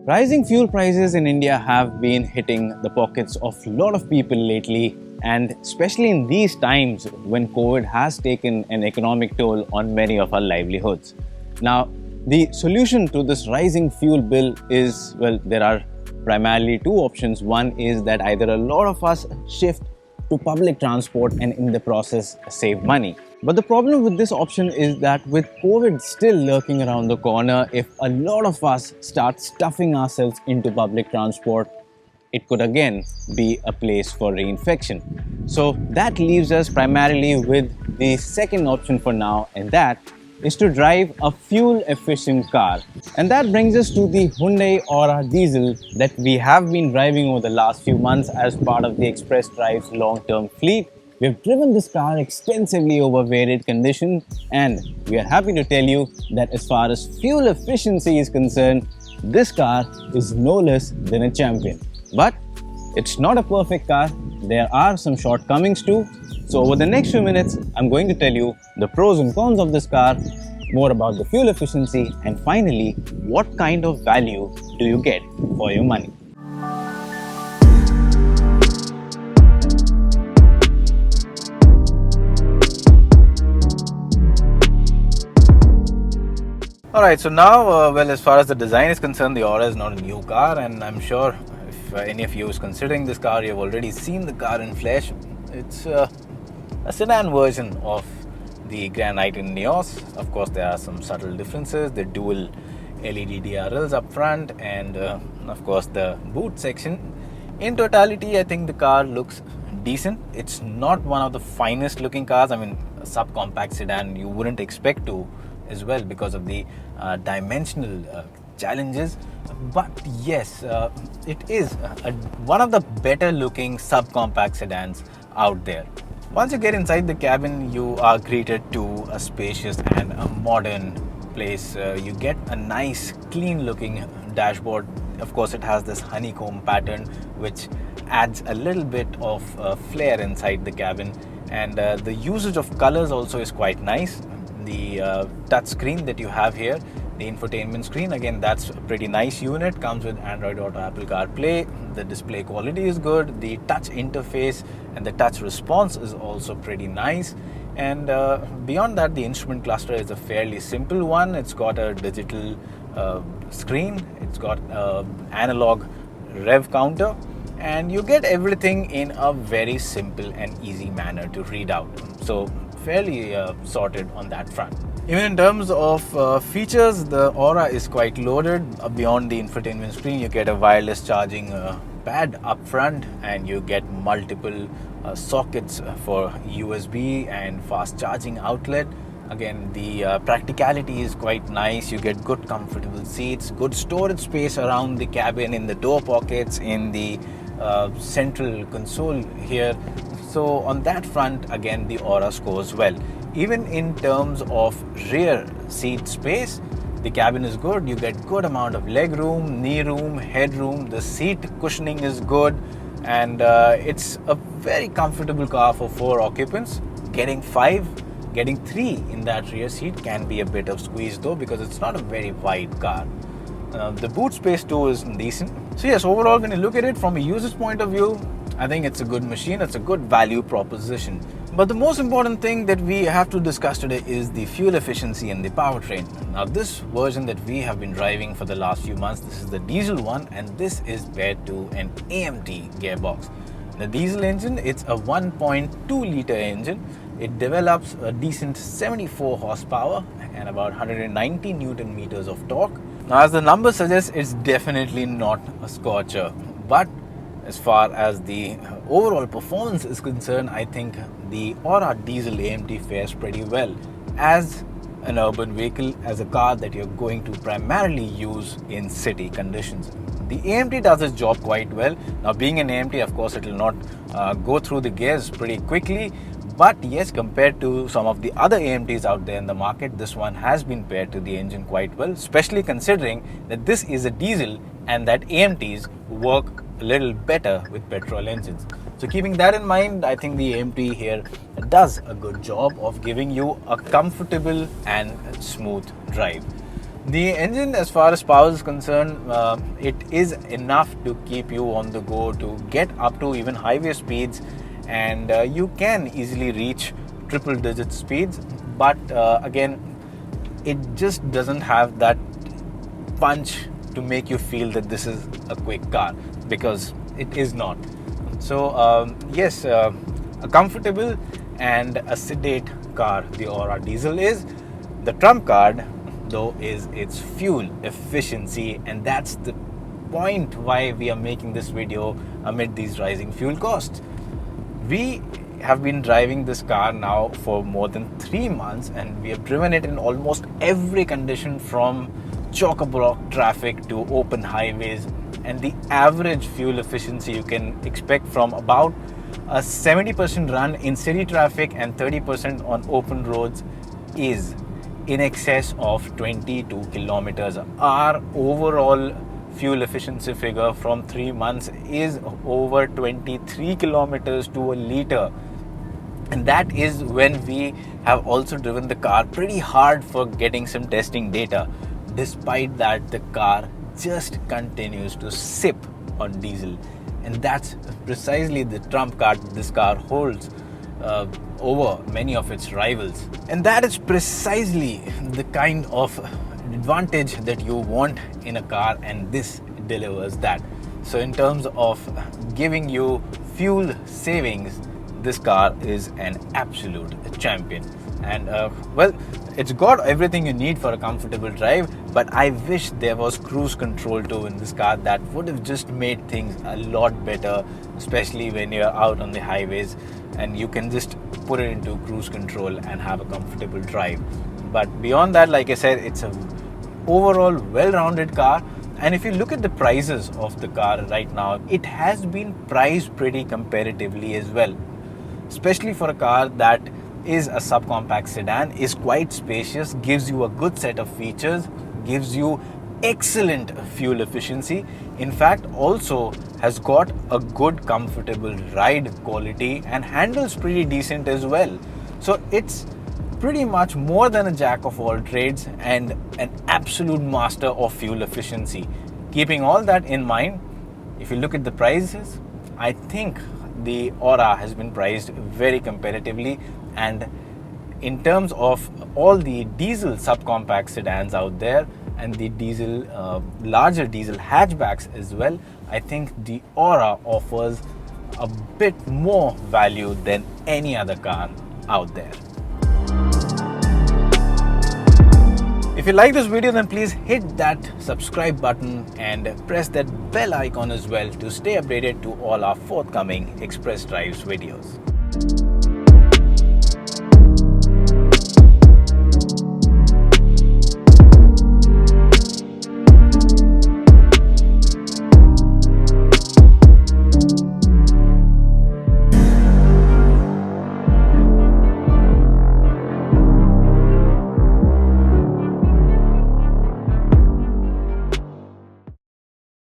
Rising fuel prices in India have been hitting the pockets of a lot of people lately, and especially in these times when COVID has taken an economic toll on many of our livelihoods. Now, the solution to this rising fuel bill is, well, there are primarily two options. One is that either a lot of us shift to public transport and in the process save money. But the problem with this option is that with COVID still lurking around the corner, if a lot of us start stuffing ourselves into public transport, it could again be a place for reinfection. So that leaves us primarily with the second option for now, and that is to drive a fuel-efficient car. And that brings us to the Hyundai Aura Diesel that we have been driving over the last few months as part of the Express Drive's long-term fleet. We have driven this car extensively over varied conditions, and we are happy to tell you that as far as fuel efficiency is concerned, this car is no less than a champion. But it's not a perfect car. There are some shortcomings too. So over the next few minutes, I'm going to tell you the pros and cons of this car, more about the fuel efficiency, and finally, what kind of value do you get for your money. Alright, so now, well, as far as the design is concerned, the Aura is not a new car, and I'm sure if any of you is considering this car, you've already seen the car in flesh. It's a sedan version of the Grand i10 Neos. Of course, there are some subtle differences. The dual LED DRLs up front, and of course the boot section. In totality, I think the car looks decent. It's not one of the finest looking cars. I mean, a subcompact sedan you wouldn't expect to as well because of the dimensional challenges. But yes, it is one of the better looking subcompact sedans out there. Once you get inside the cabin, you are greeted to a spacious and a modern place. You get a nice, clean looking dashboard. Of course, it has this honeycomb pattern which adds a little bit of flair inside the cabin, and the usage of colors also is quite nice. The touch screen that you have here, the infotainment screen, again, that's a pretty nice unit. Comes with Android Auto, Apple CarPlay. The display quality is good. The touch interface and the touch response is also pretty nice. And beyond that, the instrument cluster is a fairly simple one. It's got a digital screen. It's got analog rev counter, and you get everything in a very simple and easy manner to read out. So fairly sorted on that front. Even in terms of features, the Aura is quite loaded. Beyond the infotainment screen, you get a wireless charging pad up front, and you get multiple sockets for USB and fast charging outlet. Again, the practicality is quite nice. You get good comfortable seats, good storage space around the cabin, in the door pockets, in the central console here. So on that front, again, the Aura scores well. Even in terms of rear seat space, the cabin is good. You get good amount of leg room, knee room, head room. The seat cushioning is good, and it's a very comfortable car for 4 occupants. Getting 5, getting 3 in that rear seat can be a bit of squeeze though, because it's not a very wide car. The boot space too is decent. So yes, overall, when you look at it from a user's point of view, I think it's a good machine. It's a good value proposition. But the most important thing that we have to discuss today is the fuel efficiency and the powertrain. Now, this version that we have been driving for the last few months, this is the diesel one, and this is paired to an AMT gearbox. The diesel engine, it's a 1.2 liter engine. It develops a decent 74 horsepower and about 190 Newton meters of torque. Now, as the number suggests, it's definitely not a scorcher, but as far as the overall performance is concerned, I think the Aura Diesel AMT fares pretty well as an urban vehicle, as a car that you're going to primarily use in city conditions. The AMT does its job quite well. Now, being an AMT, of course, it will not go through the gears pretty quickly. But yes, compared to some of the other AMTs out there in the market, this one has been paired to the engine quite well, especially considering that this is a diesel and that AMTs work a little better with petrol engines. So keeping that in mind, I think the AMT here does a good job of giving you a comfortable and smooth drive. The engine, as far as power is concerned, it is enough to keep you on the go, to get up to even highway speeds, and you can easily reach triple digit speeds. But again, it just doesn't have that punch to make you feel that this is a quick car, because it is not. So yes, a comfortable and a sedate car the Aura diesel is. The trump card though is its fuel efficiency, and that's the point why we are making this video amid these rising fuel costs. We have been driving this car now for more than 3 months, and we have driven it in almost every condition, from chock-a-block traffic to open highways, and the average fuel efficiency you can expect from about a 70% run in city traffic and 30% on open roads is in excess of 22 kilometers. Our overall fuel efficiency figure from 3 months is over 23 kilometers to a liter. And that is when we have also driven the car pretty hard for getting some testing data. Despite that, the car just continues to sip on diesel. And that's precisely the trump card this car holds over many of its rivals. And that is precisely the kind of advantage that you want in a car, and this delivers that. So in terms of giving you fuel savings, this car is an absolute champion. And well, it's got everything you need for a comfortable drive, but I wish there was cruise control too in this car. That would have just made things a lot better, especially when you're out on the highways and you can just put it into cruise control and have a comfortable drive. But beyond that, like I said, it's a overall well-rounded car. And if you look at the prices of the car right now, it has been priced pretty comparatively as well, especially for a car that is a subcompact sedan, is quite spacious, gives you a good set of features, gives you excellent fuel efficiency. In fact, also has got a good comfortable ride quality and handles pretty decent as well. So it's pretty much more than a jack of all trades and an absolute master of fuel efficiency. Keeping all that in mind, if you look at the prices, I think the Aura has been priced very competitively. And in terms of all the diesel subcompact sedans out there and the diesel larger diesel hatchbacks as well, I think the Aura offers a bit more value than any other car out there. If you like this video, then please hit that subscribe button and press that bell icon as well to stay updated to all our forthcoming Express Drives videos.